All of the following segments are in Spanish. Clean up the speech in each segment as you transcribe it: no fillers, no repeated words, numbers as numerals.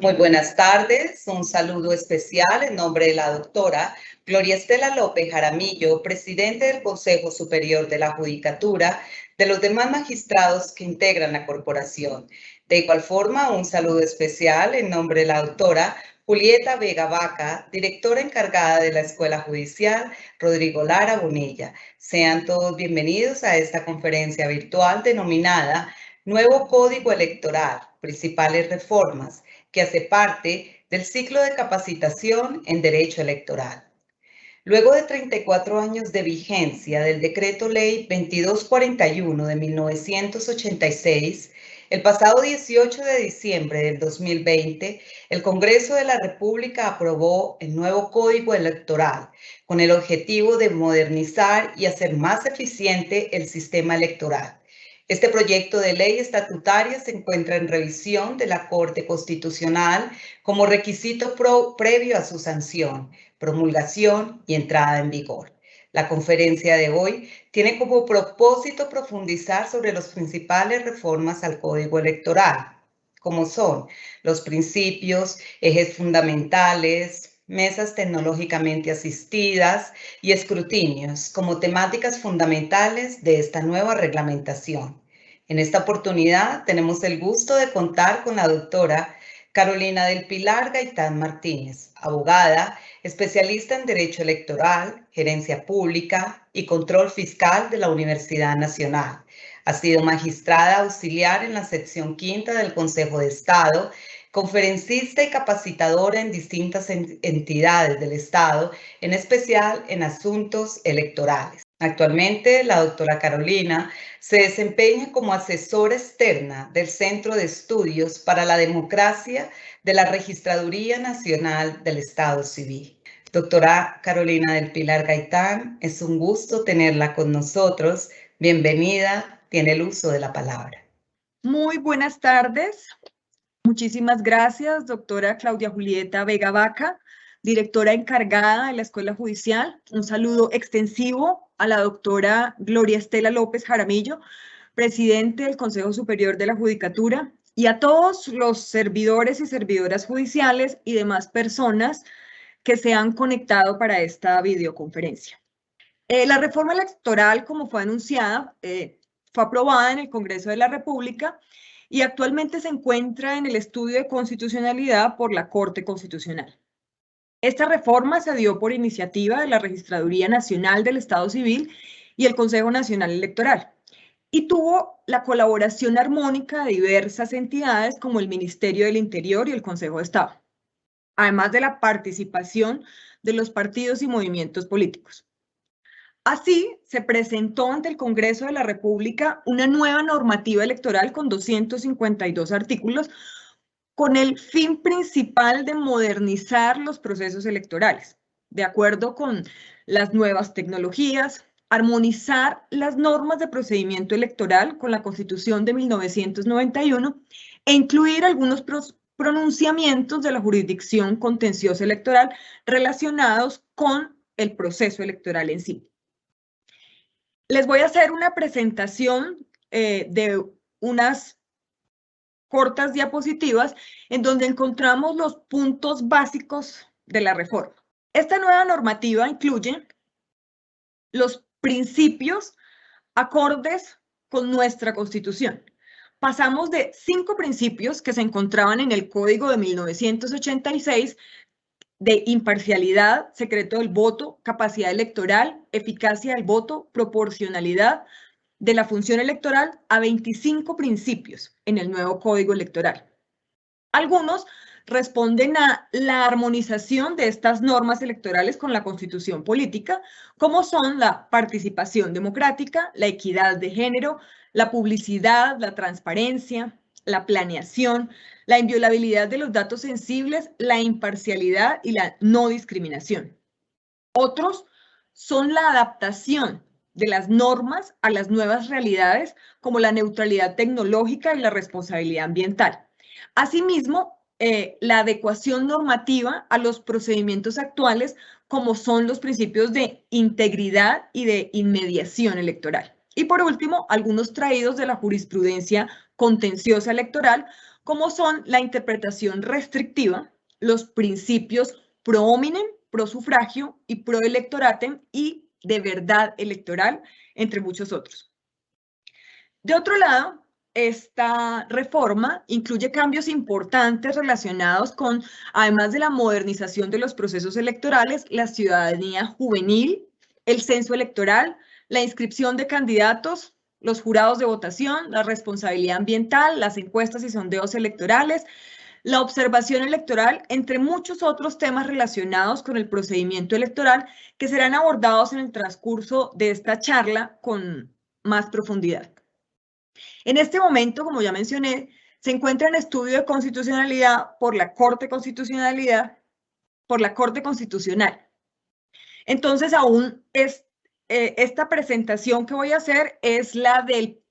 Muy buenas tardes, un saludo especial en nombre de la doctora Gloria Estela López Jaramillo, presidente del Consejo Superior de la Judicatura, de los demás magistrados que integran la corporación. De igual forma, un saludo especial en nombre de la doctora Julieta Vega Vaca, directora encargada de la Escuela Judicial Rodrigo Lara Bonilla. Sean todos bienvenidos a esta conferencia virtual denominada Nuevo Código Electoral, principales reformas, que hace parte del ciclo de capacitación en Derecho Electoral. Luego de 34 años de vigencia del Decreto Ley 2241 de 1986, el pasado 18 de diciembre del 2020, el Congreso de la República aprobó el nuevo Código Electoral con el objetivo de modernizar y hacer más eficiente el sistema electoral. Este proyecto de ley estatutaria se encuentra en revisión de la Corte Constitucional como requisito previo a su sanción, promulgación y entrada en vigor. La conferencia de hoy tiene como propósito profundizar sobre las principales reformas al Código Electoral, como son los principios, ejes fundamentales, mesas tecnológicamente asistidas y escrutinios como temáticas fundamentales de esta nueva reglamentación. En esta oportunidad tenemos el gusto de contar con la doctora Carolina del Pilar Gaitán Martínez, abogada, especialista en Derecho Electoral, Gerencia Pública y Control Fiscal de la Universidad Nacional. Ha sido magistrada auxiliar en la sección quinta del Consejo de Estado, conferencista y capacitadora en distintas entidades del Estado, en especial en asuntos electorales. Actualmente, la doctora Carolina se desempeña como asesora externa del Centro de Estudios para la Democracia de la Registraduría Nacional del Estado Civil. Doctora Carolina del Pilar Gaitán, es un gusto tenerla con nosotros. Bienvenida, tiene el uso de la palabra. Muy buenas tardes. Muchísimas gracias, doctora Claudia Julieta Vega Vaca, directora encargada de la Escuela Judicial. Un saludo extensivo a la doctora Gloria Estela López Jaramillo, presidente del Consejo Superior de la Judicatura, y a todos los servidores y servidoras judiciales y demás personas que se han conectado para esta videoconferencia. La reforma electoral, como fue anunciada, fue aprobada en el Congreso de la República y actualmente se encuentra en el estudio de constitucionalidad por la Corte Constitucional. Esta reforma se dio por iniciativa de la Registraduría Nacional del Estado Civil y el Consejo Nacional Electoral y tuvo la colaboración armónica de diversas entidades como el Ministerio del Interior y el Consejo de Estado, además de la participación de los partidos y movimientos políticos. Así, se presentó ante el Congreso de la República una nueva normativa electoral con 252 artículos con el fin principal de modernizar los procesos electorales, de acuerdo con las nuevas tecnologías, armonizar las normas de procedimiento electoral con la Constitución de 1991 e incluir algunos pronunciamientos de la jurisdicción contenciosa electoral relacionados con el proceso electoral en sí. Les voy a hacer una presentación de unas cortas diapositivas en donde encontramos los puntos básicos de la reforma. Esta nueva normativa incluye los principios acordes con nuestra Constitución. Pasamos de 5 principios que se encontraban en el Código de 1986 de imparcialidad, secreto del voto, capacidad electoral, eficacia del voto, proporcionalidad de la función electoral a 25 principios en el nuevo Código Electoral. Algunos responden a la armonización de estas normas electorales con la Constitución política, como son la participación democrática, la equidad de género, la publicidad, la transparencia, la planeación, la inviolabilidad de los datos sensibles, la imparcialidad y la no discriminación. Otros son la adaptación de las normas a las nuevas realidades, como la neutralidad tecnológica y la responsabilidad ambiental. Asimismo, la adecuación normativa a los procedimientos actuales, como son los principios de integridad y de inmediación electoral. Y por último, algunos traídos de la jurisprudencia contenciosa electoral, como son la interpretación restrictiva, los principios pro hominem, pro sufragio y pro electoratem y de verdad electoral, entre muchos otros. De otro lado, esta reforma incluye cambios importantes relacionados con, además de la modernización de los procesos electorales, la ciudadanía juvenil, el censo electoral, la inscripción de candidatos, los jurados de votación, la responsabilidad ambiental, las encuestas y sondeos electorales, la observación electoral, entre muchos otros temas relacionados con el procedimiento electoral que serán abordados en el transcurso de esta charla con más profundidad. En este momento, como ya mencioné, se encuentra en estudio de constitucionalidad por la Corte Constitucional. Entonces, aún esta presentación que voy a hacer es la del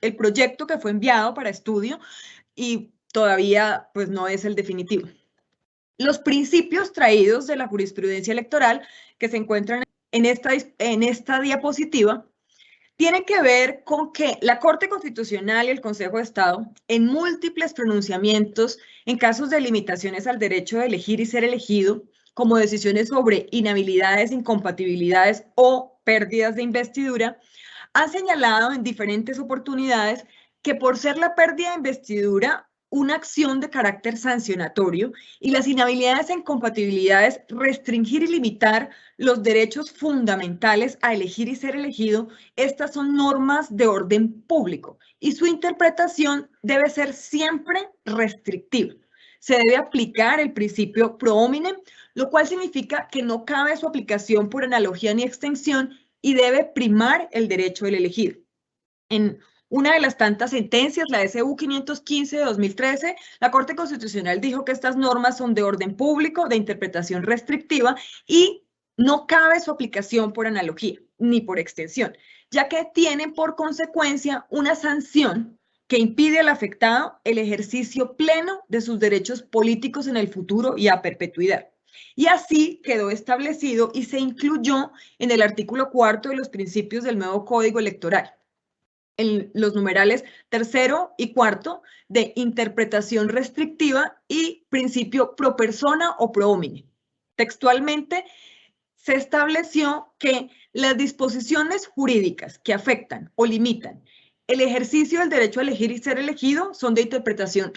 el proyecto que fue enviado para estudio y todavía pues no es el definitivo. Los principios traídos de la jurisprudencia electoral que se encuentran en esta diapositiva tienen que ver con que la Corte Constitucional y el Consejo de Estado, en múltiples pronunciamientos en casos de limitaciones al derecho de elegir y ser elegido, como decisiones sobre inhabilidades, incompatibilidades o pérdidas de investidura, han señalado en diferentes oportunidades que por ser la pérdida de investidura una acción de carácter sancionatorio y las inhabilidades e incompatibilidades restringir y limitar los derechos fundamentales a elegir y ser elegido, estas son normas de orden público y su interpretación debe ser siempre restrictiva. Se debe aplicar el principio pro hominem, lo cual significa que no cabe su aplicación por analogía ni extensión y debe primar el derecho del elegido. En una de las tantas sentencias, la SU 515 de 2013, la Corte Constitucional dijo que estas normas son de orden público, de interpretación restrictiva y no cabe su aplicación por analogía ni por extensión, ya que tienen por consecuencia una sanción que impide al afectado el ejercicio pleno de sus derechos políticos en el futuro y a perpetuidad. Y así quedó establecido y se incluyó en el artículo 4 de los principios del nuevo Código Electoral. En los numerales 3º y 4º de interpretación restrictiva y principio pro persona o pro homine. Textualmente se estableció que las disposiciones jurídicas que afectan o limitan el ejercicio del derecho a elegir y ser elegido son de interpretación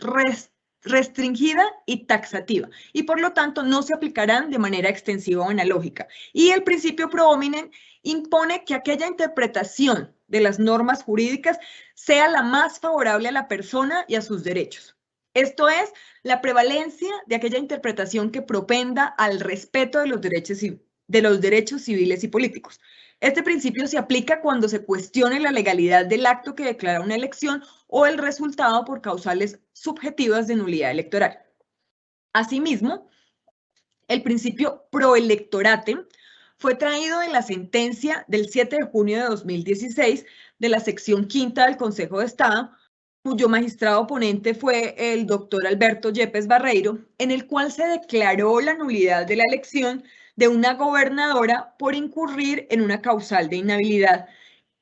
restringida y taxativa y por lo tanto no se aplicarán de manera extensiva o analógica. Y el principio pro hominem impone que aquella interpretación de las normas jurídicas sea la más favorable a la persona y a sus derechos. Esto es, la prevalencia de aquella interpretación que propenda al respeto de los derechos civiles y políticos. Este principio se aplica cuando se cuestione la legalidad del acto que declara una elección o el resultado por causales subjetivas de nulidad electoral. Asimismo, el principio pro electoratem fue traído en la sentencia del 7 de junio de 2016 de la sección 5ª del Consejo de Estado, cuyo magistrado ponente fue el doctor Alberto Yepes Barreiro, en el cual se declaró la nulidad de la elección de una gobernadora por incurrir en una causal de inhabilidad,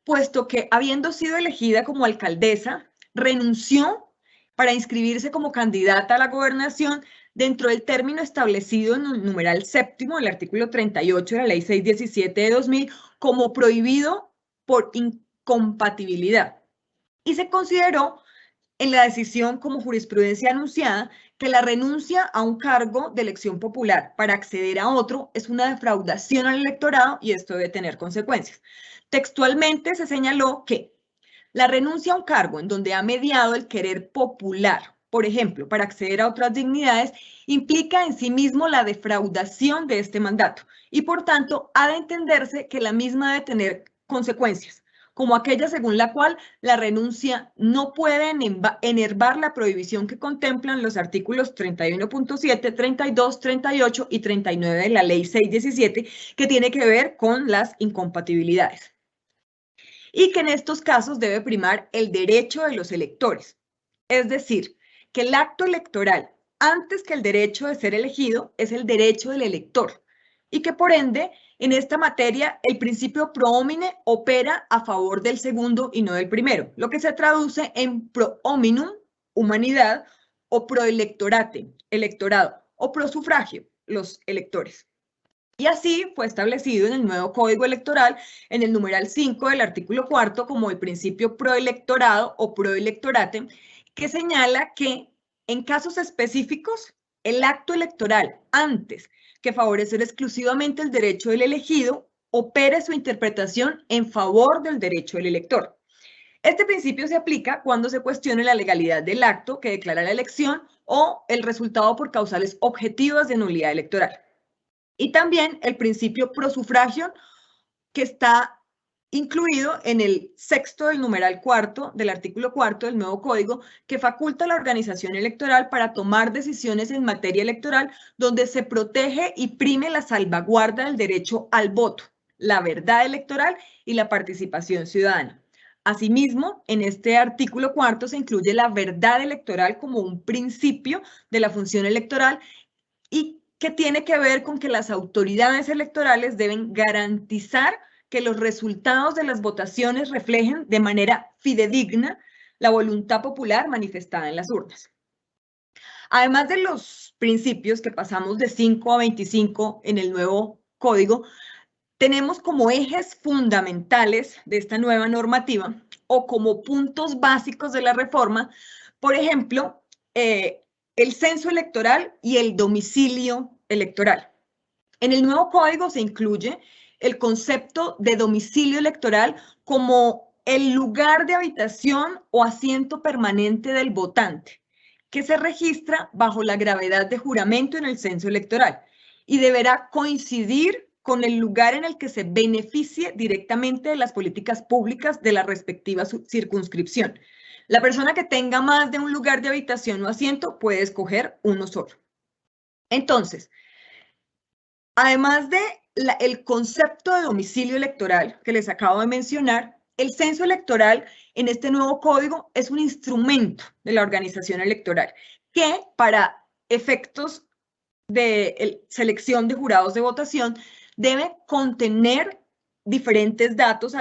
puesto que, habiendo sido elegida como alcaldesa, renunció para inscribirse como candidata a la gobernación dentro del término establecido en el numeral 7º del artículo 38 de la Ley 617 de 2000 como prohibido por incompatibilidad. Y se consideró en la decisión como jurisprudencia anunciada que la renuncia a un cargo de elección popular para acceder a otro es una defraudación al electorado y esto debe tener consecuencias. Textualmente se señaló que la renuncia a un cargo en donde ha mediado el querer popular, por ejemplo, para acceder a otras dignidades, implica en sí mismo la defraudación de este mandato y por tanto ha de entenderse que la misma debe tener consecuencias, como aquella según la cual la renuncia no puede enervar la prohibición que contemplan los artículos 31.7, 32, 38 y 39 de la Ley 617, que tiene que ver con las incompatibilidades. Y que en estos casos debe primar el derecho de los electores, es decir, que el acto electoral, antes que el derecho de ser elegido, es el derecho del elector, y que por ende, en esta materia, el principio pro homine opera a favor del segundo y no del primero, lo que se traduce en pro hominum, humanidad, o proelectorate, electorado, o prosufragio, los electores. Y así fue establecido en el nuevo Código Electoral, en el numeral 5 del artículo 4, como el principio proelectorado o proelectorate, que señala que en casos específicos, el acto electoral, antes que favorecer exclusivamente el derecho del elegido, opere su interpretación en favor del derecho del elector. Este principio se aplica cuando se cuestione la legalidad del acto que declara la elección o el resultado por causales objetivas de nulidad electoral. Y también el principio prosufragio, que está incluido en el sexto del numeral cuarto del artículo 4 del nuevo código, que faculta a la organización electoral para tomar decisiones en materia electoral donde se protege y prime la salvaguarda del derecho al voto, la verdad electoral y la participación ciudadana. Asimismo, en este artículo cuarto se incluye la verdad electoral como un principio de la función electoral y que tiene que ver con que las autoridades electorales deben garantizar que los resultados de las votaciones reflejen de manera fidedigna la voluntad popular manifestada en las urnas. Además de los principios que pasamos de 5 a 25 en el nuevo código, tenemos como ejes fundamentales de esta nueva normativa o como puntos básicos de la reforma, por ejemplo, el censo electoral y el domicilio electoral. En el nuevo código se incluye el concepto de domicilio electoral como el lugar de habitación o asiento permanente del votante, que se registra bajo la gravedad de juramento en el censo electoral y deberá coincidir con el lugar en el que se beneficie directamente de las políticas públicas de la respectiva circunscripción. La persona que tenga más de un lugar de habitación o asiento puede escoger uno solo. Entonces, además de el concepto de domicilio electoral que les acabo de mencionar, el censo electoral en este nuevo código es un instrumento de la organización electoral que para efectos de selección de jurados de votación debe contener diferentes datos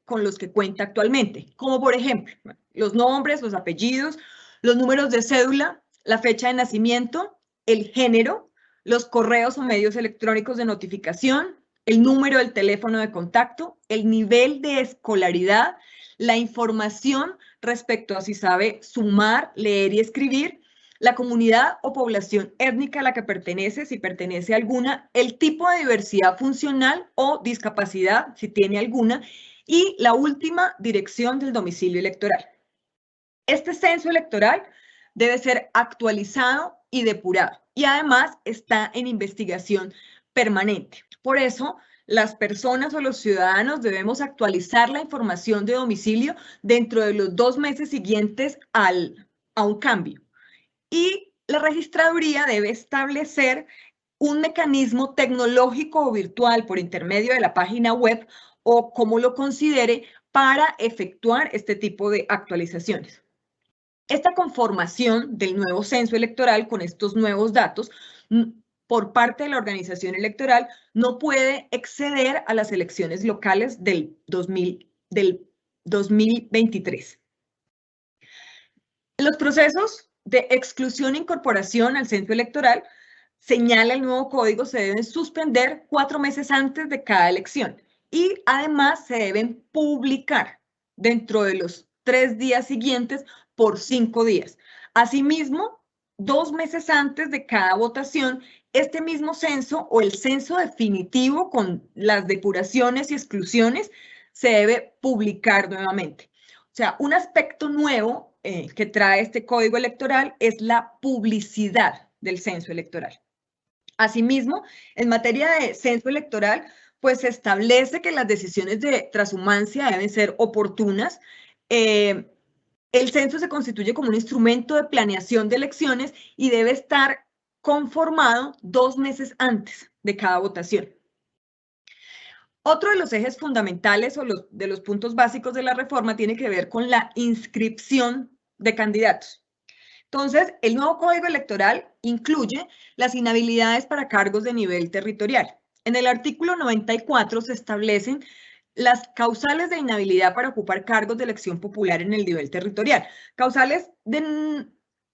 con los que cuenta actualmente, como por ejemplo los nombres, los apellidos, los números de cédula, la fecha de nacimiento, el género, los correos o medios electrónicos de notificación, el número del teléfono de contacto, el nivel de escolaridad, la información respecto a si sabe sumar, leer y escribir, la comunidad o población étnica a la que pertenece, si pertenece a alguna, el tipo de diversidad funcional o discapacidad, si tiene alguna, y la última, dirección del domicilio electoral. Este censo electoral debe ser actualizado y depurado y además está en investigación permanente. Por eso, las personas o los ciudadanos debemos actualizar la información de domicilio dentro de los 2 meses siguientes a un cambio. Y la registraduría debe establecer un mecanismo tecnológico o virtual por intermedio de la página web o como lo considere para efectuar este tipo de actualizaciones. Esta conformación del nuevo censo electoral con estos nuevos datos por parte de la organización electoral no puede exceder a las elecciones locales del 2023. Los procesos de exclusión e incorporación al censo electoral, señala el nuevo código, se deben suspender 4 meses antes de cada elección y además se deben publicar dentro de los 3 días siguientes por 5 días. Asimismo, 2 meses antes de cada votación, este mismo censo o el censo definitivo con las depuraciones y exclusiones se debe publicar nuevamente. O sea, un aspecto nuevo que trae este código electoral es la publicidad del censo electoral. Asimismo, en materia de censo electoral, pues se establece que las decisiones de transhumancia deben ser oportunas. El censo se constituye como un instrumento de planeación de elecciones y debe estar conformado 2 meses antes de cada votación. Otro de los ejes fundamentales o de los puntos básicos de la reforma tiene que ver con la inscripción de candidatos. Entonces, el nuevo Código Electoral incluye las inhabilidades para cargos de nivel territorial. En el artículo 94 se establecen las causales de inhabilidad para ocupar cargos de elección popular en el nivel territorial. Causales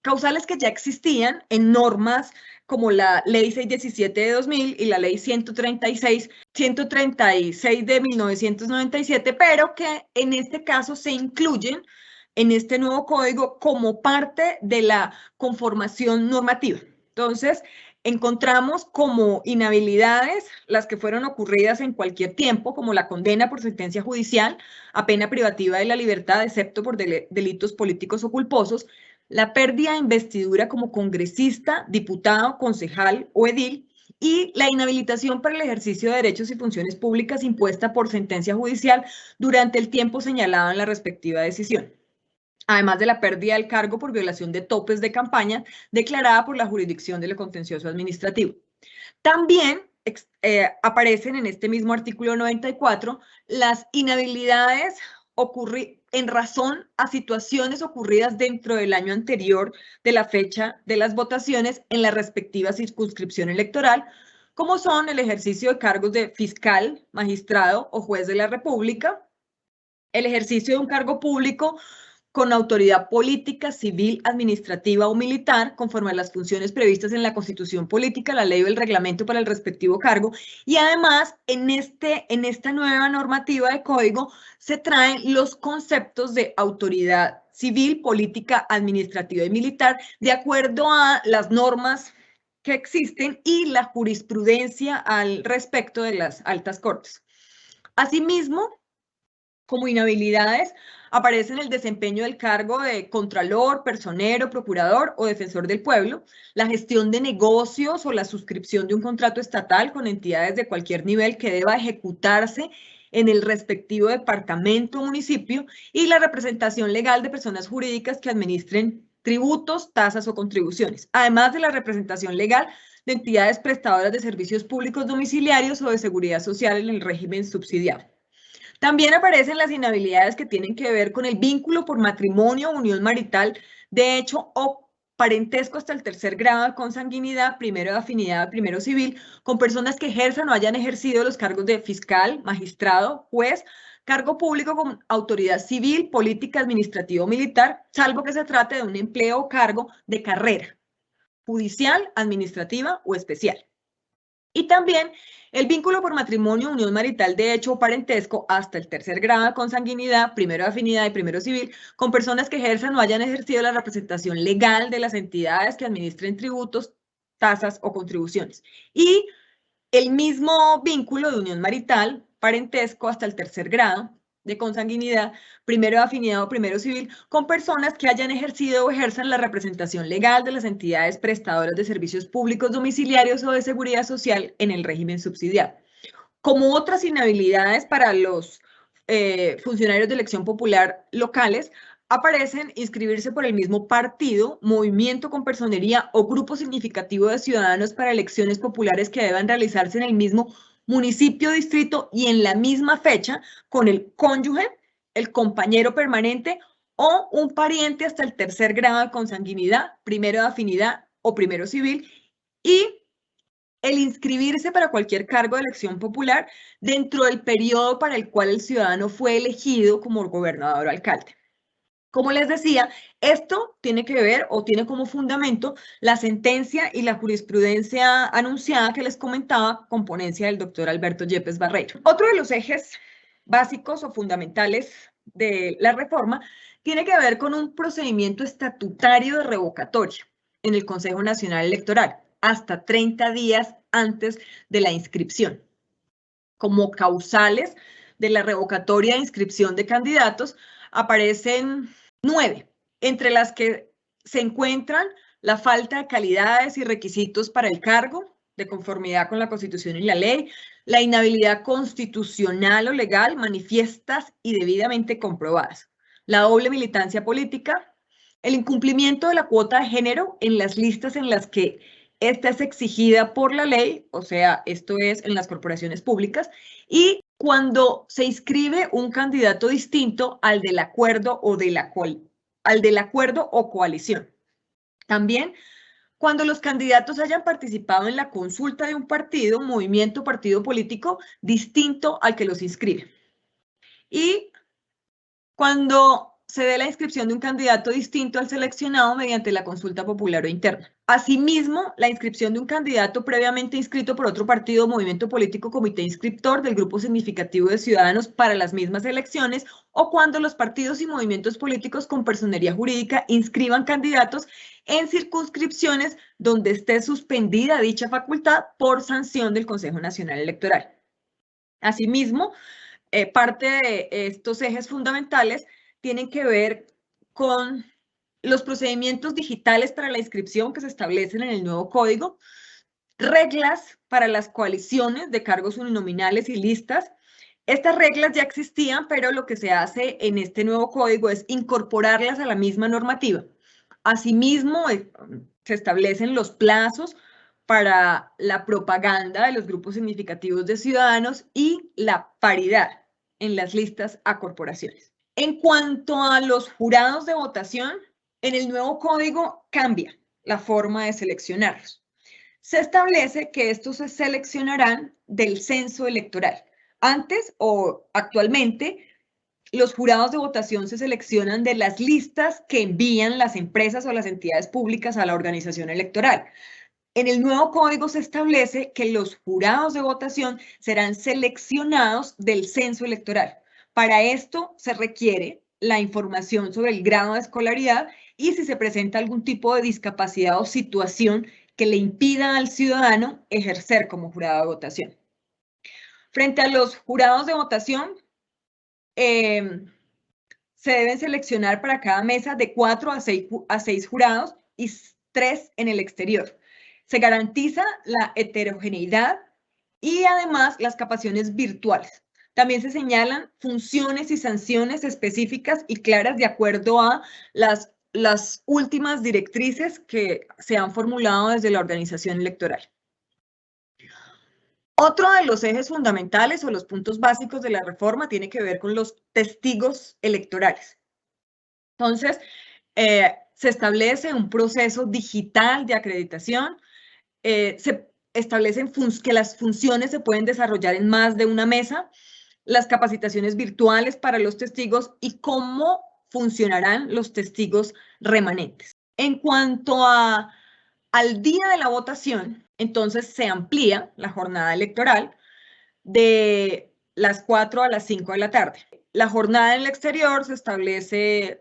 causales que ya existían en normas como la Ley 617 de 2000 y la Ley 136 de 1997, pero que en este caso se incluyen en este nuevo código como parte de la conformación normativa. Entonces, encontramos como inhabilidades las que fueron ocurridas en cualquier tiempo, como la condena por sentencia judicial a pena privativa de la libertad, excepto por delitos políticos o culposos, la pérdida de investidura como congresista, diputado, concejal o edil, y la inhabilitación para el ejercicio de derechos y funciones públicas impuesta por sentencia judicial durante el tiempo señalado en la respectiva decisión, además de la pérdida del cargo por violación de topes de campaña declarada por la jurisdicción de lo contencioso administrativo. También aparecen en este mismo artículo 94 las inhabilidades en razón a situaciones ocurridas dentro del año anterior de la fecha de las votaciones en la respectiva circunscripción electoral, como son el ejercicio de cargos de fiscal, magistrado o juez de la República, el ejercicio de un cargo público con autoridad política, civil, administrativa o militar, conforme a las funciones previstas en la Constitución Política, la ley o el reglamento para el respectivo cargo. Y además, en esta nueva normativa de código se traen los conceptos de autoridad civil, política, administrativa y militar, de acuerdo a las normas que existen y la jurisprudencia al respecto de las altas cortes. Asimismo, como inhabilidades, aparecen el desempeño del cargo de contralor, personero, procurador o defensor del pueblo, la gestión de negocios o la suscripción de un contrato estatal con entidades de cualquier nivel que deba ejecutarse en el respectivo departamento o municipio, y la representación legal de personas jurídicas que administren tributos, tasas o contribuciones, además de la representación legal de entidades prestadoras de servicios públicos domiciliarios o de seguridad social en el régimen subsidiario. También aparecen las inhabilidades que tienen que ver con el vínculo por matrimonio o unión marital, de hecho, o parentesco hasta el tercer grado de consanguinidad, primero de afinidad, primero civil, con personas que ejerzan o hayan ejercido los cargos de fiscal, magistrado, juez, cargo público con autoridad civil, política, administrativa o militar, salvo que se trate de un empleo o cargo de carrera, judicial, administrativa o especial. Y también el vínculo por matrimonio, unión marital de hecho o parentesco hasta el tercer grado de consanguinidad, primero de afinidad y primero civil, con personas que ejerzan o hayan ejercido la representación legal de las entidades que administren tributos, tasas o contribuciones. Y el mismo vínculo de unión marital, parentesco hasta el tercer grado de consanguinidad, primero de afinidad o primero civil, con personas que hayan ejercido o ejerzan la representación legal de las entidades prestadoras de servicios públicos domiciliarios o de seguridad social en el régimen subsidiario. Como otras inhabilidades para los funcionarios de elección popular locales, aparecen inscribirse por el mismo partido, movimiento con personería o grupo significativo de ciudadanos para elecciones populares que deban realizarse en el mismo municipio, distrito y en la misma fecha con el cónyuge, el compañero permanente o un pariente hasta el tercer grado de consanguinidad, primero de afinidad o primero civil, y el inscribirse para cualquier cargo de elección popular dentro del periodo para el cual el ciudadano fue elegido como gobernador o alcalde. Como les decía, esto tiene que ver o tiene como fundamento la sentencia y la jurisprudencia anunciada que les comentaba con ponencia del doctor Alberto Yepes Barreiro. Otro de los ejes básicos o fundamentales de la reforma tiene que ver con un procedimiento estatutario de revocatoria en el Consejo Nacional Electoral hasta 30 días antes de la inscripción. Como causales de la revocatoria de inscripción de candidatos aparecen 9, entre las que se encuentran la falta de calidades y requisitos para el cargo, de conformidad con la Constitución y la ley, la inhabilidad constitucional o legal, manifiestas y debidamente comprobadas, la doble militancia política, el incumplimiento de la cuota de género en las listas en las que esta es exigida por la ley, o sea, esto es en las corporaciones públicas, y cuando se inscribe un candidato distinto al del acuerdo o coalición. También cuando los candidatos hayan participado en la consulta de un partido, movimiento, partido político distinto al que los inscribe. Y cuando se dé la inscripción de un candidato distinto al seleccionado mediante la consulta popular o interna. Asimismo, la inscripción de un candidato previamente inscrito por otro partido o movimiento político comité inscriptor del grupo significativo de ciudadanos para las mismas elecciones o cuando los partidos y movimientos políticos con personería jurídica inscriban candidatos en circunscripciones donde esté suspendida dicha facultad por sanción del Consejo Nacional Electoral. Asimismo, parte de estos ejes fundamentales tienen que ver con los procedimientos digitales para la inscripción que se establecen en el nuevo código, reglas para las coaliciones de cargos uninominales y listas. Estas reglas ya existían, pero lo que se hace en este nuevo código es incorporarlas a la misma normativa. Asimismo, se establecen los plazos para la propaganda de los grupos significativos de ciudadanos y la paridad en las listas a corporaciones. En cuanto a los jurados de votación, en el nuevo código cambia la forma de seleccionarlos. Se establece que estos se seleccionarán del censo electoral. Antes o actualmente, los jurados de votación se seleccionan de las listas que envían las empresas o las entidades públicas a la organización electoral. En el nuevo código se establece que los jurados de votación serán seleccionados del censo electoral. Para esto se requiere la información sobre el grado de escolaridad y si se presenta algún tipo de discapacidad o situación que le impida al ciudadano ejercer como jurado de votación. Frente a los jurados de votación, se deben seleccionar para cada mesa de 4 a 6 jurados y 3 en el exterior. Se garantiza la heterogeneidad y además las capacidades virtuales. También se señalan funciones y sanciones específicas y claras de acuerdo a las últimas directrices que se han formulado desde la organización electoral. Otro de los ejes fundamentales o los puntos básicos de la reforma tiene que ver con los testigos electorales. Entonces, se establece un proceso digital de acreditación, se establecen que las funciones se pueden desarrollar en más de una mesa, las capacitaciones virtuales para los testigos y cómo funcionarán los testigos remanentes. En cuanto al día de la votación, entonces se amplía la jornada electoral de las 4 a las 5 de la tarde. La jornada en el exterior se establece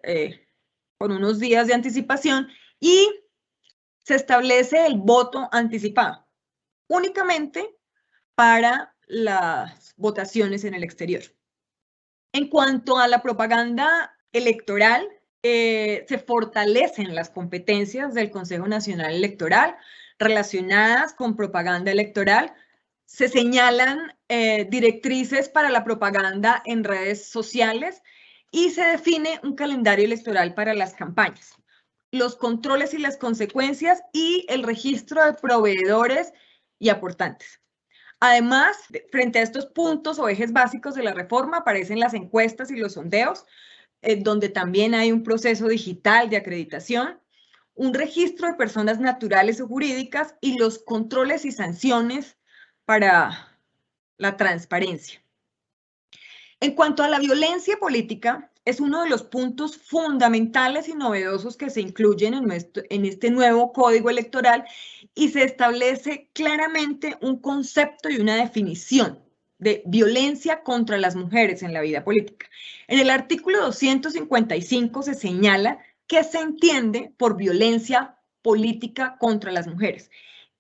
con unos días de anticipación y se establece el voto anticipado únicamente para las votaciones en el exterior. En cuanto a la propaganda electoral, se fortalecen las competencias del Consejo Nacional Electoral relacionadas con propaganda electoral. Se señalan directrices para la propaganda en redes sociales y se define un calendario electoral para las campañas, los controles y las consecuencias y el registro de proveedores y aportantes. Además, frente a estos puntos o ejes básicos de la reforma aparecen las encuestas y los sondeos, donde también hay un proceso digital de acreditación, un registro de personas naturales o jurídicas y los controles y sanciones para la transparencia. En cuanto a la violencia política, es uno de los puntos fundamentales y novedosos que se incluyen en este nuevo código electoral y se establece claramente un concepto y una definición de violencia contra las mujeres en la vida política. En el artículo 255 se señala qué se entiende por violencia política contra las mujeres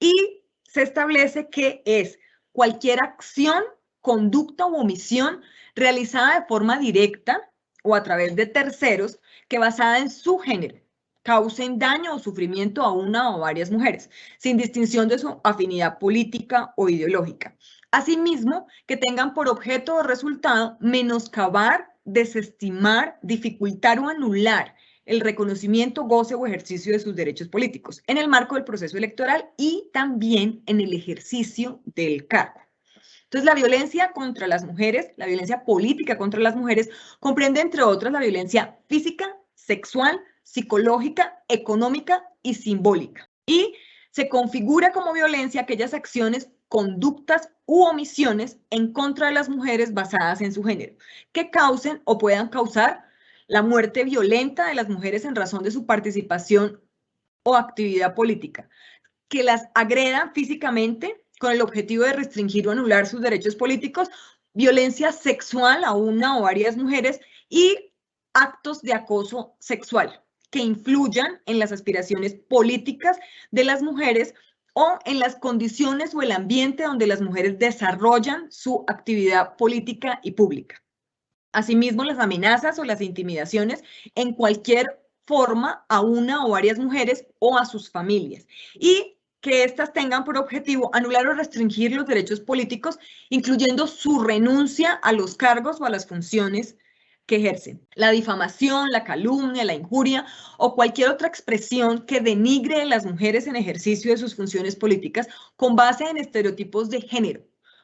y se establece que es cualquier acción, conducta u omisión realizada de forma directa o a través de terceros que basada en su género causen daño o sufrimiento a una o varias mujeres, sin distinción de su afinidad política o ideológica. Asimismo, que tengan por objeto o resultado menoscabar, desestimar, dificultar o anular el reconocimiento, goce o ejercicio de sus derechos políticos en el marco del proceso electoral y también en el ejercicio del cargo. Entonces, la violencia contra las mujeres, la violencia política contra las mujeres, comprende, entre otras, la violencia física, sexual, psicológica, económica y simbólica. Y se configura como violencia aquellas acciones, conductas u omisiones en contra de las mujeres basadas en su género, que causen o puedan causar la muerte violenta de las mujeres en razón de su participación o actividad política, que las agredan físicamente con el objetivo de restringir o anular sus derechos políticos, violencia sexual a una o varias mujeres y actos de acoso sexual que influyan en las aspiraciones políticas de las mujeres o en las condiciones o el ambiente donde las mujeres desarrollan su actividad política y pública. Asimismo, las amenazas o las intimidaciones en cualquier forma a una o varias mujeres o a sus familias, y que éstas tengan por objetivo anular o restringir los derechos políticos, incluyendo su renuncia a los cargos o a las funciones que ejercen. La difamación, la calumnia, la injuria o cualquier otra expresión que denigre a las mujeres en ejercicio de sus funciones políticas con base en estereotipos de género,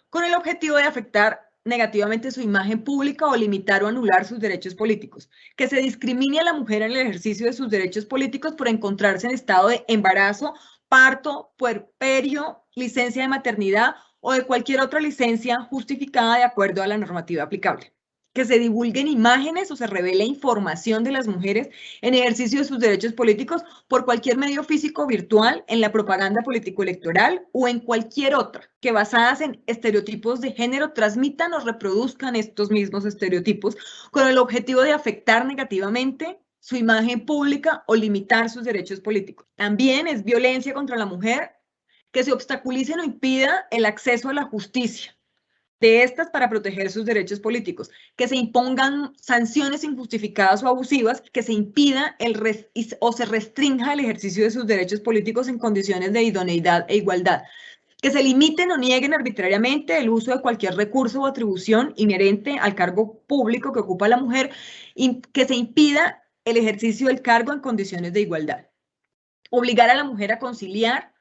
con el objetivo de afectar negativamente su imagen pública o limitar o anular sus derechos políticos. Que se discrimine a la mujer en el ejercicio de sus derechos políticos por encontrarse en estado de embarazo, parto, puerperio, licencia de maternidad o de cualquier otra licencia justificada de acuerdo a la normativa aplicable. Que se divulguen imágenes o se revele información de las mujeres en ejercicio de sus derechos políticos por cualquier medio físico o virtual, en la propaganda político-electoral o en cualquier otra, que basadas en estereotipos de género transmitan o reproduzcan estos mismos estereotipos con el objetivo de afectar negativamente su imagen pública o limitar sus derechos políticos. También es violencia contra la mujer que se obstaculice o impida el acceso a la justicia de estas para proteger sus derechos políticos, que se impongan sanciones injustificadas o abusivas, que se impida o se restrinja el ejercicio de sus derechos políticos en condiciones de idoneidad e igualdad, que se limiten o nieguen arbitrariamente el uso de cualquier recurso o atribución inherente al cargo público que ocupa la mujer, y que se impida el ejercicio del cargo en condiciones de igualdad. Obligar a la mujer a conciliar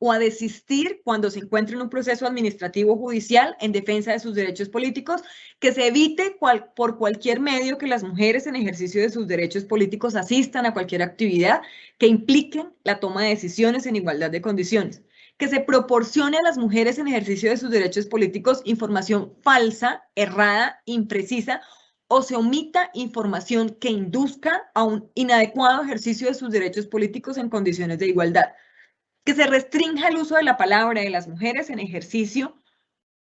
o a desistir cuando se encuentre en un proceso administrativo judicial en defensa de sus derechos políticos, que se evite por cualquier medio que las mujeres en ejercicio de sus derechos políticos asistan a cualquier actividad que impliquen la toma de decisiones en igualdad de condiciones, que se proporcione a las mujeres en ejercicio de sus derechos políticos información falsa, errada, imprecisa, o se omita información que induzca a un inadecuado ejercicio de sus derechos políticos en condiciones de igualdad, que se restrinja el uso de la palabra de las mujeres en ejercicio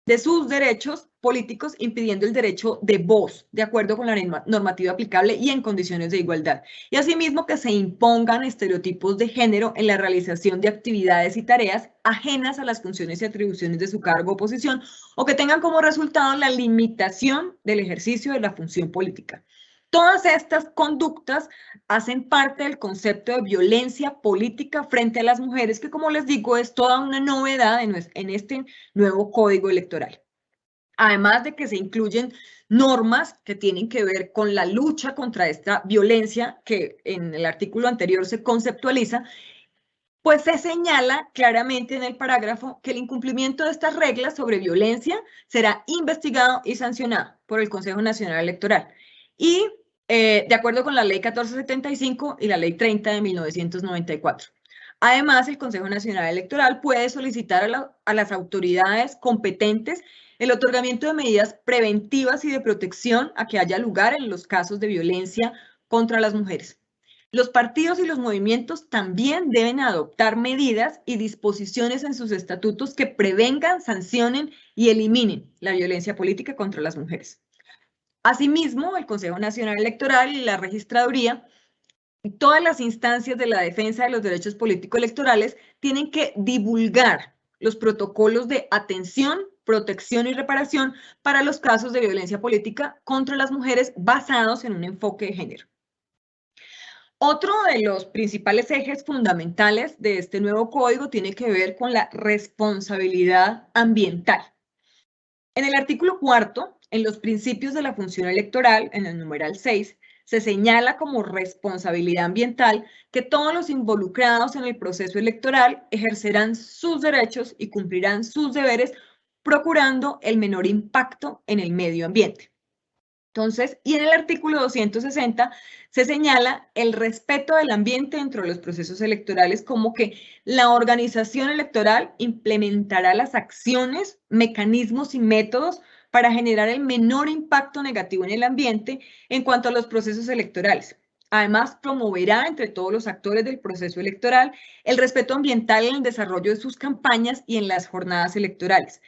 de sus derechos políticos, impidiendo el derecho de voz, de acuerdo con la normativa aplicable y en condiciones de igualdad. Y asimismo que se impongan estereotipos de género en la realización de actividades y tareas ajenas a las funciones y atribuciones de su cargo o posición, o que tengan como resultado la limitación del ejercicio de la función política. Todas estas conductas hacen parte del concepto de violencia política frente a las mujeres, que, como les digo, es toda una novedad en este nuevo código electoral. Además de que se incluyen normas que tienen que ver con la lucha contra esta violencia que en el artículo anterior se conceptualiza, pues se señala claramente en el parágrafo que el incumplimiento de estas reglas sobre violencia será investigado y sancionado por el Consejo Nacional Electoral. Y de acuerdo con la Ley 1475 y la Ley 30 de 1994. Además, el Consejo Nacional Electoral puede solicitar a las autoridades competentes el otorgamiento de medidas preventivas y de protección a que haya lugar en los casos de violencia contra las mujeres. Los partidos y los movimientos también deben adoptar medidas y disposiciones en sus estatutos que prevengan, sancionen y eliminen la violencia política contra las mujeres. Asimismo, el Consejo Nacional Electoral y la Registraduría y todas las instancias de la defensa de los derechos político-electorales tienen que divulgar los protocolos de atención, protección y reparación para los casos de violencia política contra las mujeres basados en un enfoque de género. Otro de los principales ejes fundamentales de este nuevo código tiene que ver con la responsabilidad ambiental. En el artículo 4, en los principios de la función electoral, en el numeral 6, se señala como responsabilidad ambiental que todos los involucrados en el proceso electoral ejercerán sus derechos y cumplirán sus deberes, procurando el menor impacto en el medio ambiente. Entonces, y en el artículo 260 se señala el respeto del ambiente dentro de los procesos electorales, como que la organización electoral implementará las acciones, mecanismos y métodos para generar el menor impacto negativo en el ambiente en cuanto a los procesos electorales. Además, promoverá entre todos los actores del proceso electoral el respeto ambiental en el desarrollo de sus campañas y en las jornadas electorales,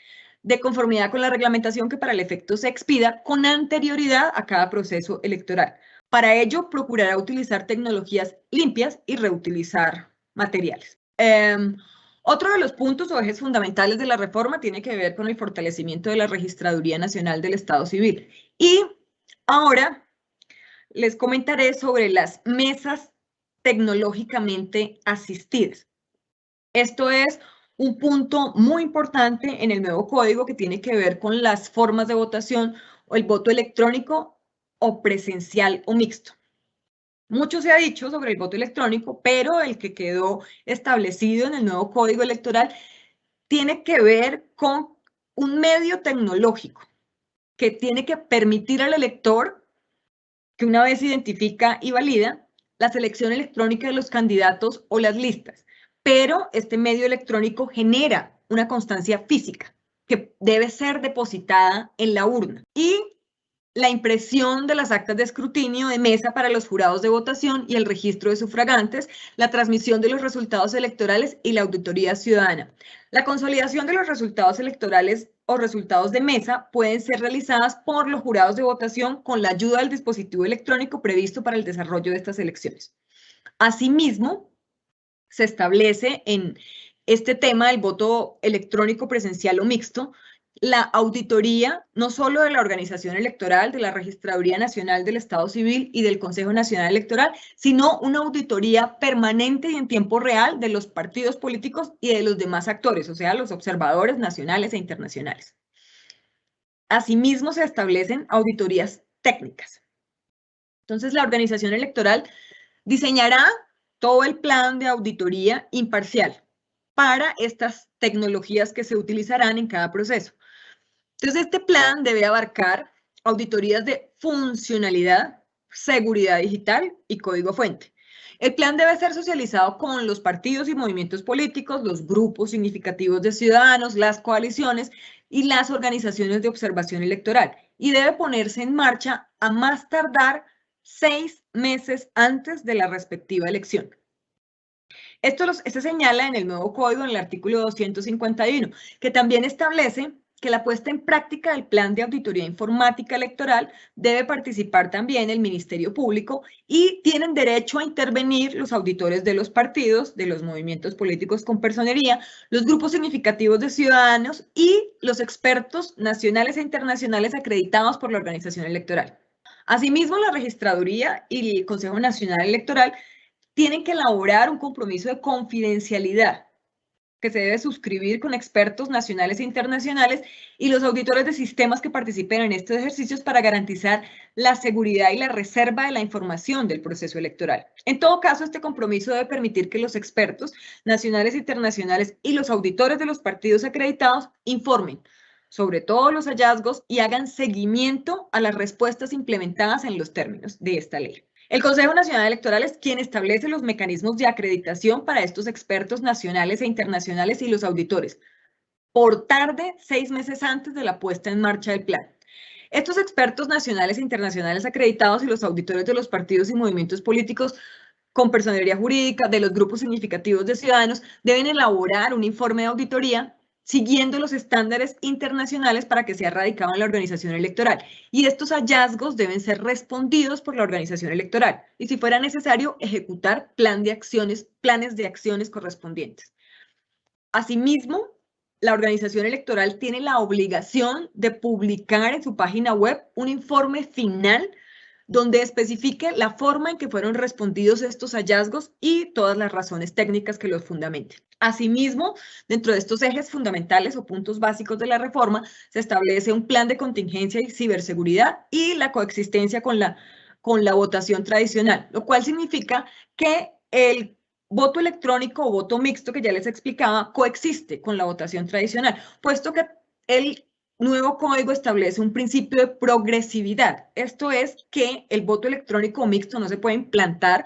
de conformidad con la reglamentación que para el efecto se expida con anterioridad a cada proceso electoral. Para ello, procurará utilizar tecnologías limpias y reutilizar materiales. Otro de los puntos o ejes fundamentales de la reforma tiene que ver con el fortalecimiento de la Registraduría Nacional del Estado Civil. Y ahora les comentaré sobre las mesas tecnológicamente asistidas. Esto es un punto muy importante en el nuevo código que tiene que ver con las formas de votación o el voto electrónico o presencial o mixto. Mucho se ha dicho sobre el voto electrónico, pero el que quedó establecido en el nuevo código electoral tiene que ver con un medio tecnológico que tiene que permitir al elector que una vez identifica y valida la selección electrónica de los candidatos o las listas, pero este medio electrónico genera una constancia física que debe ser depositada en la urna y la impresión de las actas de escrutinio de mesa para los jurados de votación y el registro de sufragantes, la transmisión de los resultados electorales y la auditoría ciudadana. La consolidación de los resultados electorales o resultados de mesa pueden ser realizadas por los jurados de votación con la ayuda del dispositivo electrónico previsto para el desarrollo de estas elecciones. Asimismo, se establece en este tema del voto electrónico presencial o mixto la auditoría no solo de la organización electoral, de la Registraduría Nacional del Estado Civil y del Consejo Nacional Electoral, sino una auditoría permanente y en tiempo real de los partidos políticos y de los demás actores, o sea, los observadores nacionales e internacionales. Asimismo, se establecen auditorías técnicas. Entonces, la organización electoral diseñará todo el plan de auditoría imparcial para estas tecnologías que se utilizarán en cada proceso. Entonces, este plan debe abarcar auditorías de funcionalidad, seguridad digital y código fuente. El plan debe ser socializado con los partidos y movimientos políticos, los grupos significativos de ciudadanos, las coaliciones y las organizaciones de observación electoral y debe ponerse en marcha a más tardar 6 meses antes de la respectiva elección. Esto se señala en el nuevo código en el artículo 251, que también establece que la puesta en práctica del plan de auditoría informática electoral debe participar también el Ministerio Público y tienen derecho a intervenir los auditores de los partidos, de los movimientos políticos con personería, los grupos significativos de ciudadanos y los expertos nacionales e internacionales acreditados por la organización electoral. Asimismo, la Registraduría y el Consejo Nacional Electoral tienen que elaborar un compromiso de confidencialidad que se debe suscribir con expertos nacionales e internacionales y los auditores de sistemas que participen en estos ejercicios para garantizar la seguridad y la reserva de la información del proceso electoral. En todo caso, este compromiso debe permitir que los expertos nacionales e internacionales y los auditores de los partidos acreditados informen sobre todos los hallazgos y hagan seguimiento a las respuestas implementadas en los términos de esta ley. El Consejo Nacional Electoral es quien establece los mecanismos de acreditación para estos expertos nacionales e internacionales y los auditores, por tarde 6 meses antes de la puesta en marcha del plan. Estos expertos nacionales e internacionales acreditados y los auditores de los partidos y movimientos políticos con personería jurídica de los grupos significativos de ciudadanos deben elaborar un informe de auditoría siguiendo los estándares internacionales para que sea radicado en la organización electoral. Y estos hallazgos deben ser respondidos por la organización electoral. Y si fuera necesario, ejecutar planes de acciones correspondientes. Asimismo, la organización electoral tiene la obligación de publicar en su página web un informe final donde especifique la forma en que fueron respondidos estos hallazgos y todas las razones técnicas que los fundamenten. Asimismo, dentro de estos ejes fundamentales o puntos básicos de la reforma, se establece un plan de contingencia y ciberseguridad y la coexistencia con la votación tradicional, lo cual significa que el voto electrónico o voto mixto, que ya les explicaba, coexiste con la votación tradicional, puesto que el nuevo código establece un principio de progresividad. Esto es que el voto electrónico mixto no se puede implantar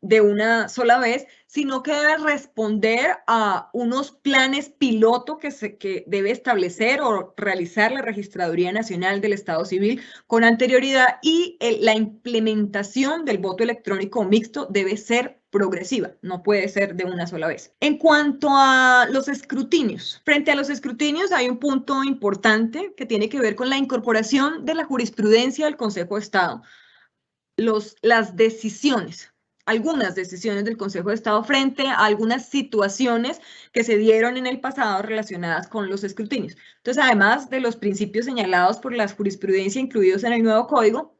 de una sola vez, sino que debe responder a unos planes piloto que debe establecer o realizar la Registraduría Nacional del Estado Civil con anterioridad, y la implementación del voto electrónico mixto debe ser progresiva, no puede ser de una sola vez. En cuanto a los escrutinios, frente a los escrutinios hay un punto importante que tiene que ver con la incorporación de la jurisprudencia del Consejo de Estado. Las decisiones, algunas decisiones del Consejo de Estado frente a algunas situaciones que se dieron en el pasado relacionadas con los escrutinios. Entonces, además de los principios señalados por la jurisprudencia incluidos en el nuevo código,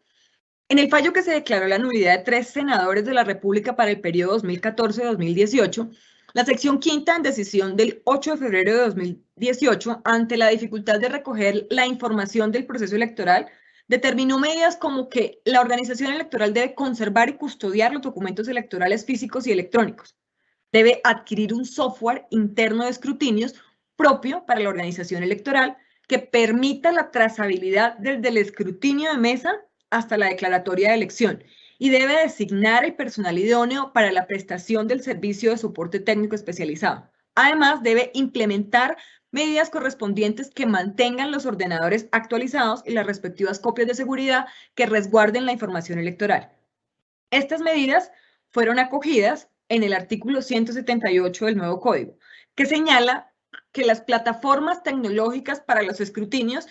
en el fallo que se declaró la nulidad de 3 senadores de la República para el periodo 2014-2018, la sección quinta en decisión del 8 de febrero de 2018, ante la dificultad de recoger la información del proceso electoral, determinó medidas como que la organización electoral debe conservar y custodiar los documentos electorales físicos y electrónicos. Debe adquirir un software interno de escrutinios propio para la organización electoral que permita la trazabilidad desde el escrutinio de mesa hasta la declaratoria de elección, y debe designar el personal idóneo para la prestación del servicio de soporte técnico especializado. Además, debe implementar medidas correspondientes que mantengan los ordenadores actualizados y las respectivas copias de seguridad que resguarden la información electoral. Estas medidas fueron acogidas en el artículo 178 del nuevo código, que señala que las plataformas tecnológicas para los escrutinios,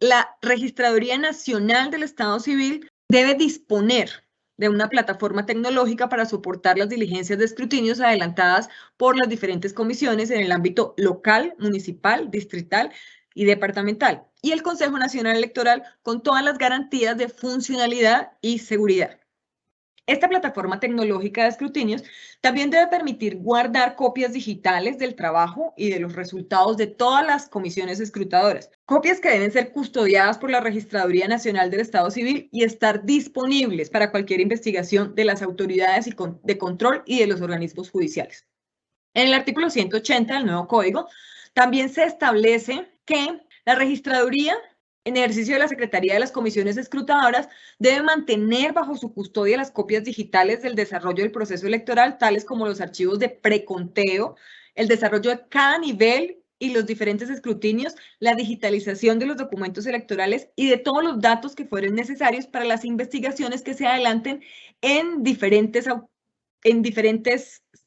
la Registraduría Nacional del Estado Civil debe disponer de una plataforma tecnológica para soportar las diligencias de escrutinios adelantadas por las diferentes comisiones en el ámbito local, municipal, distrital y departamental, y el Consejo Nacional Electoral, con todas las garantías de funcionalidad y seguridad. Esta plataforma tecnológica de escrutinios también debe permitir guardar copias digitales del trabajo y de los resultados de todas las comisiones escrutadoras, copias que deben ser custodiadas por la Registraduría Nacional del Estado Civil y estar disponibles para cualquier investigación de las autoridades de control y de los organismos judiciales. En el artículo 180 del nuevo código también se establece que la Registraduría, en ejercicio de la Secretaría de las Comisiones Escrutadoras, debe mantener bajo su custodia las copias digitales del desarrollo del proceso electoral, tales como los archivos de preconteo, el desarrollo de cada nivel y los diferentes escrutinios, la digitalización de los documentos electorales y de todos los datos que fueren necesarios para las investigaciones que se adelanten en diferentes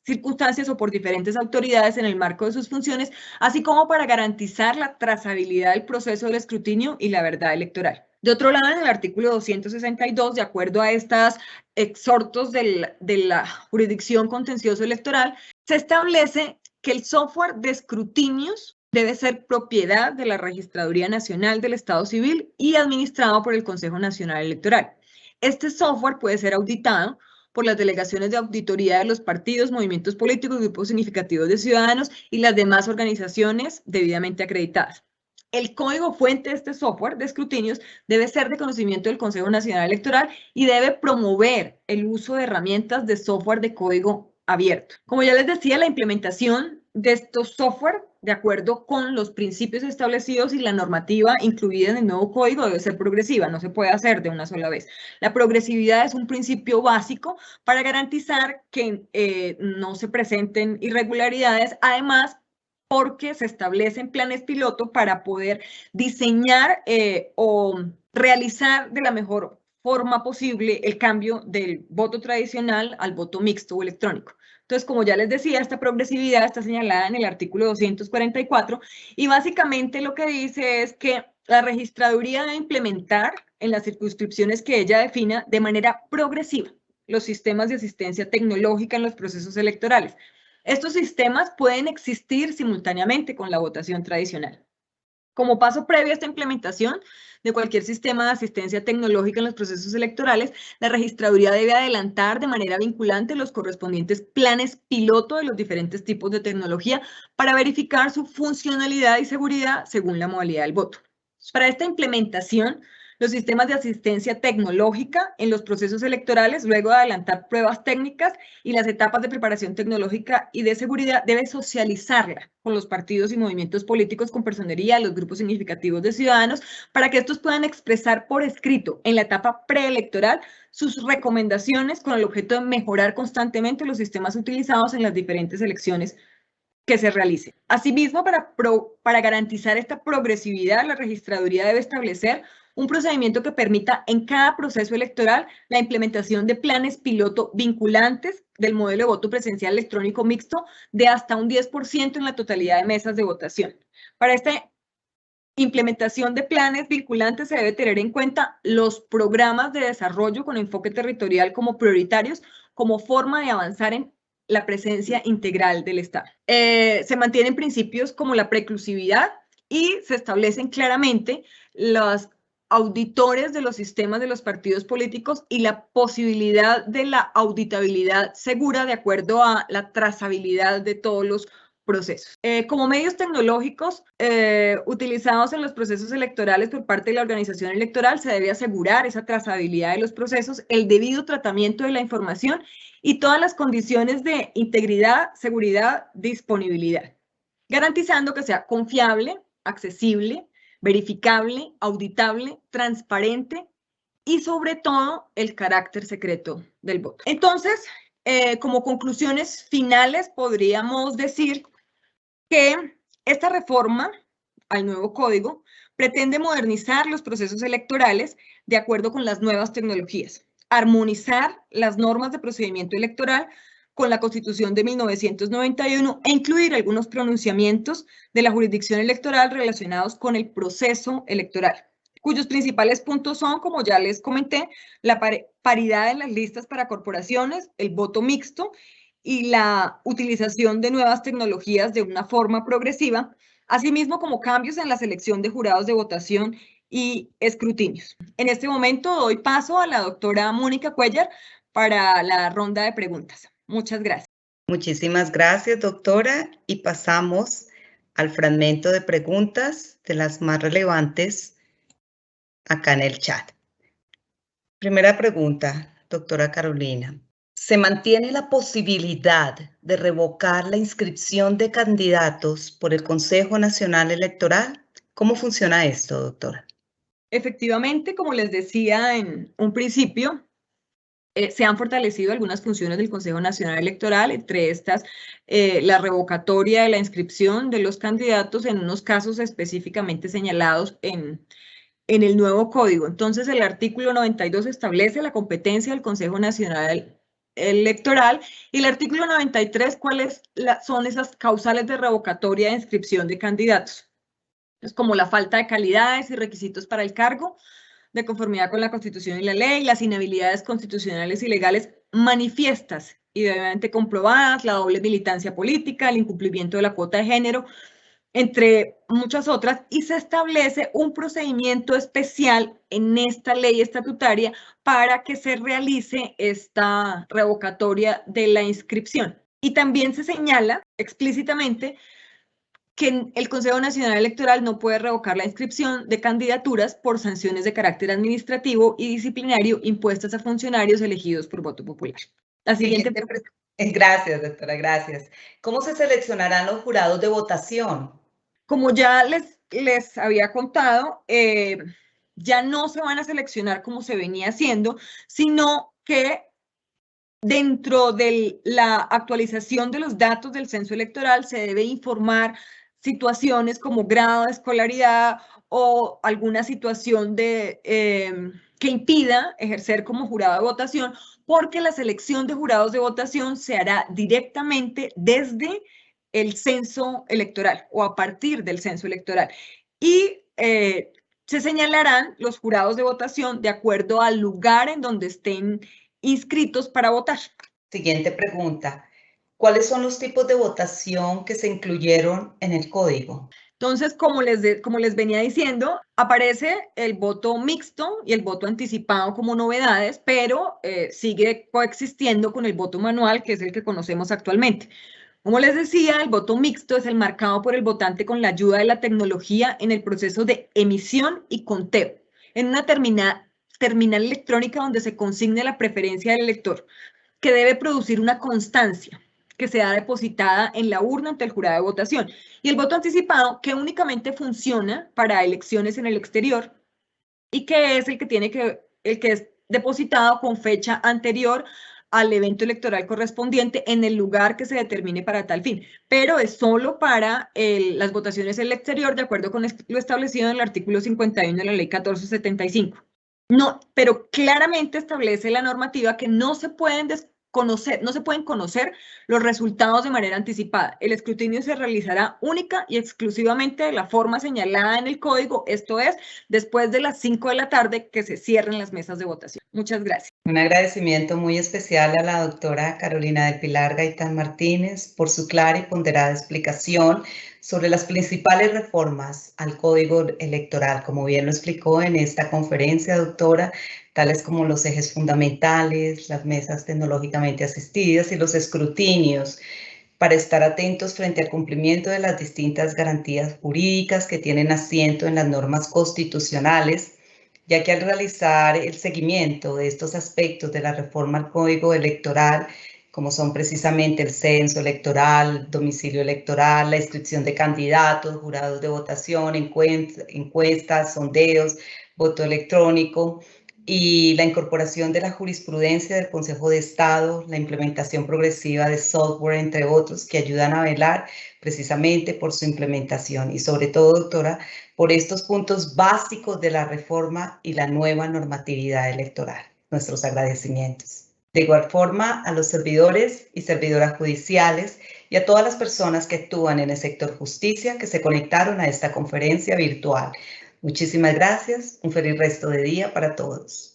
circunstancias o por diferentes autoridades en el marco de sus funciones, así como para garantizar la trazabilidad del proceso del escrutinio y la verdad electoral. De otro lado, en el artículo 262, de acuerdo a estos exhortos de la jurisdicción contencioso electoral, se establece que el software de escrutinios debe ser propiedad de la Registraduría Nacional del Estado Civil y administrado por el Consejo Nacional Electoral. Este software puede ser auditado por las delegaciones de auditoría de los partidos, movimientos políticos, grupos significativos de ciudadanos y las demás organizaciones debidamente acreditadas. El código fuente de este software de escrutinios debe ser de conocimiento del Consejo Nacional Electoral y debe promover el uso de herramientas de software de código abierto. Como ya les decía, la implementación de estos software, de acuerdo con los principios establecidos y la normativa incluida en el nuevo código, debe ser progresiva, no se puede hacer de una sola vez. La progresividad es un principio básico para garantizar que no se presenten irregularidades, además porque se establecen planes piloto para poder diseñar o realizar de la mejor forma posible el cambio del voto tradicional al voto mixto o electrónico. Entonces, como ya les decía, esta progresividad está señalada en el artículo 244 y básicamente lo que dice es que la registraduría debe implementar en las circunscripciones que ella defina de manera progresiva los sistemas de asistencia tecnológica en los procesos electorales. Estos sistemas pueden existir simultáneamente con la votación tradicional. Como paso previo a esta implementación de cualquier sistema de asistencia tecnológica en los procesos electorales, la registraduría debe adelantar de manera vinculante los correspondientes planes piloto de los diferentes tipos de tecnología para verificar su funcionalidad y seguridad según la modalidad del voto. Para esta implementación, los sistemas de asistencia tecnológica en los procesos electorales, luego de adelantar pruebas técnicas y las etapas de preparación tecnológica y de seguridad, debe socializarla con los partidos y movimientos políticos, con personería, los grupos significativos de ciudadanos, para que estos puedan expresar por escrito en la etapa preelectoral sus recomendaciones con el objeto de mejorar constantemente los sistemas utilizados en las diferentes elecciones que se realicen. Asimismo, para garantizar esta progresividad, la registraduría debe establecer un procedimiento que permita en cada proceso electoral la implementación de planes piloto vinculantes del modelo de voto presencial electrónico mixto de hasta un 10% en la totalidad de mesas de votación. Para esta implementación de planes vinculantes se debe tener en cuenta los programas de desarrollo con enfoque territorial como prioritarios, como forma de avanzar en la presencia integral del Estado. Se mantienen principios como la preclusividad y se establecen claramente los auditores de los sistemas de los partidos políticos y la posibilidad de la auditabilidad segura de acuerdo a la trazabilidad de todos los procesos. Como medios tecnológicos utilizados en los procesos electorales por parte de la organización electoral, se debe asegurar esa trazabilidad de los procesos, el debido tratamiento de la información y todas las condiciones de integridad, seguridad, disponibilidad, garantizando que sea confiable, accesible, verificable, auditable, transparente y sobre todo el carácter secreto del voto. Entonces, como conclusiones finales, podríamos decir que esta reforma al nuevo código pretende modernizar los procesos electorales de acuerdo con las nuevas tecnologías, armonizar las normas de procedimiento electoral con la Constitución de 1991 e incluir algunos pronunciamientos de la jurisdicción electoral relacionados con el proceso electoral, cuyos principales puntos son, como ya les comenté, la paridad en las listas para corporaciones, el voto mixto y la utilización de nuevas tecnologías de una forma progresiva, asimismo como cambios en la selección de jurados de votación y escrutinios. En este momento doy paso a la doctora Mónica Cuellar para la ronda de preguntas. Muchas gracias. Muchísimas gracias, doctora. Y pasamos al fragmento de preguntas de las más relevantes acá en el chat. Primera pregunta, doctora Carolina. ¿Se mantiene la posibilidad de revocar la inscripción de candidatos por el Consejo Nacional Electoral? ¿Cómo funciona esto, doctora? Efectivamente, como les decía en un principio, se han fortalecido algunas funciones del Consejo Nacional Electoral, entre estas la revocatoria de la inscripción de los candidatos en unos casos específicamente señalados en el nuevo código. Entonces, el artículo 92 establece la competencia del Consejo Nacional Electoral y el artículo 93, ¿cuáles son esas causales de revocatoria de inscripción de candidatos? Es como la falta de calidades y requisitos para el cargo, de conformidad con la Constitución y la ley, las inhabilidades constitucionales y legales manifiestas y debidamente comprobadas, la doble militancia política, el incumplimiento de la cuota de género, entre muchas otras, y se establece un procedimiento especial en esta ley estatutaria para que se realice esta revocatoria de la inscripción. Y también se señala explícitamente que el Consejo Nacional Electoral no puede revocar la inscripción de candidaturas por sanciones de carácter administrativo y disciplinario impuestas a funcionarios elegidos por voto popular. La siguiente. Gracias, doctora, gracias. ¿Cómo se seleccionarán los jurados de votación? Como ya les había contado, ya no se van a seleccionar como se venía haciendo, sino que dentro de la actualización de los datos del censo electoral se debe informar situaciones como grado de escolaridad o alguna situación que impida ejercer como jurado de votación, porque la selección de jurados de votación se hará directamente desde el censo electoral o a partir del censo electoral. Y se señalarán los jurados de votación de acuerdo al lugar en donde estén inscritos para votar. Siguiente pregunta. ¿Cuáles son los tipos de votación que se incluyeron en el código? Entonces, como les venía diciendo, aparece el voto mixto y el voto anticipado como novedades, pero sigue coexistiendo con el voto manual, que es el que conocemos actualmente. Como les decía, el voto mixto es el marcado por el votante con la ayuda de la tecnología en el proceso de emisión y conteo. en una terminal electrónica donde se consigne la preferencia del elector, que debe producir una constancia que sea depositada en la urna ante el jurado de votación. Y el voto anticipado, que únicamente funciona para elecciones en el exterior y que es el que es depositado con fecha anterior al evento electoral correspondiente en el lugar que se determine para tal fin, pero es solo para las votaciones en el exterior, de acuerdo con lo establecido en el artículo 51 de la ley 1475. No, pero claramente establece la normativa que no se pueden conocer los resultados de manera anticipada. El escrutinio se realizará única y exclusivamente de la forma señalada en el código, esto es, después de las 5 de la tarde que se cierren las mesas de votación. Muchas gracias. Un agradecimiento muy especial a la doctora Carolina del Pilar Gaitán Martínez por su clara y ponderada explicación sobre las principales reformas al Código Electoral, como bien lo explicó en esta conferencia, doctora, tales como los ejes fundamentales, las mesas tecnológicamente asistidas y los escrutinios, para estar atentos frente al cumplimiento de las distintas garantías jurídicas que tienen asiento en las normas constitucionales, ya que al realizar el seguimiento de estos aspectos de la reforma al Código Electoral, como son precisamente el censo electoral, domicilio electoral, la inscripción de candidatos, jurados de votación, encuestas, sondeos, voto electrónico, y la incorporación de la jurisprudencia del Consejo de Estado, la implementación progresiva de software, entre otros, que ayudan a velar precisamente por su implementación. Y sobre todo, doctora, por estos puntos básicos de la reforma y la nueva normatividad electoral. Nuestros agradecimientos. De igual forma, a los servidores y servidoras judiciales y a todas las personas que actúan en el sector justicia que se conectaron a esta conferencia virtual. Muchísimas gracias. Un feliz resto de día para todos.